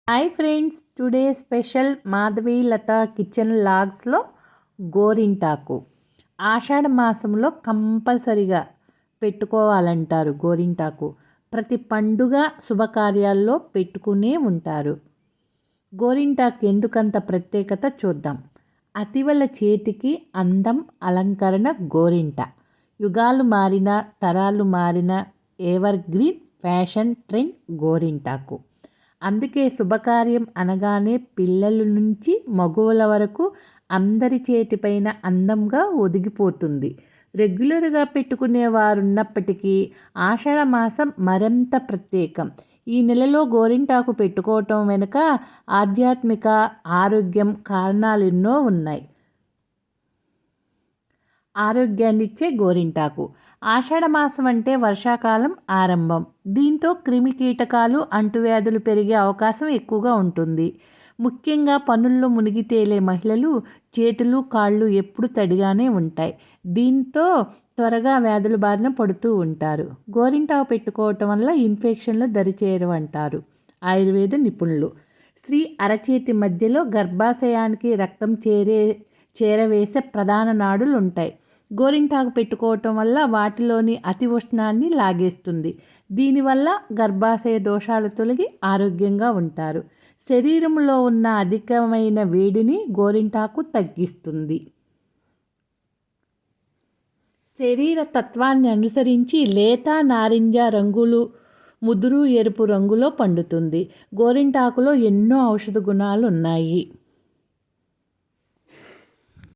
Hi friends, today special Madhavi Latha kitchen లాగ్స్లో గోరింటాకు ఆషాఢ మాసంలో కంపల్సరిగా పెట్టుకోవాలంటారు. గోరింటాకు ప్రతి పండుగ శుభకార్యాల్లో పెట్టుకునే ఉంటారు. గోరింటాకు ఎందుకంత ప్రత్యేకత చూద్దాం. అతివల చేతికి అందం అలంకరణ గోరింట. యుగాలు మారిన తరాలు మారిన ఎవర్ గ్రీన్ ఫ్యాషన్ ట్రెండ్ గోరింటాకు. అందుకే శుభకార్యం అనగానే పిల్లల నుంచి మగువల వరకు అందరి చేతిపైన అందంగా ఒదిగిపోతుంది. రెగ్యులర్గా పెట్టుకునేవారున్నప్పటికీ ఆషాఢ మాసం మరింత ప్రత్యేకం. ఈ నెలలో గోరింటాకు పెట్టుకోవటం వెనుక ఆధ్యాత్మిక, ఆరోగ్యం కారణాలు ఎన్నో ఉన్నాయి. ఆరోగ్యాన్నిచ్చే గోరింటాకు. ఆషాఢ మాసం అంటే వర్షాకాలం ఆరంభం. దీంతో క్రిమి కీటకాలు, అంటువ్యాధులు పెరిగే అవకాశం ఎక్కువగా ఉంటుంది. ముఖ్యంగా పనుల్లో మునిగి తేలే మహిళలు చేతులు, కాళ్ళు ఎప్పుడు తడిగానే ఉంటాయి. దీంతో త్వరగా వ్యాధుల బారిన పడుతూ ఉంటారు. గోరింటాకు పెట్టుకోవటం వల్ల ఇన్ఫెక్షన్లు దరిచేరవంటారు ఆయుర్వేద నిపుణులు. స్త్రీ అరచేతి మధ్యలో గర్భాశయానికి రక్తం చేరవేసే ప్రధాన నాడులు ఉంటాయి. గోరింటాకు పెట్టుకోవటం వల్ల వాటిలోని అతి ఉష్ణాన్ని లాగేస్తుంది. దీనివల్ల గర్భాశయ దోషాలు తొలగి ఆరోగ్యంగా ఉంటారు. శరీరంలో ఉన్న అధికమైన వేడిని గోరింటాకు తగ్గిస్తుంది. శరీర తత్వాన్ని అనుసరించి లేత నారింజ రంగులు, ముదురు ఎరుపు రంగులో పండుతుంది. గోరింటాకులో ఎన్నో ఔషధ గుణాలు ఉన్నాయి.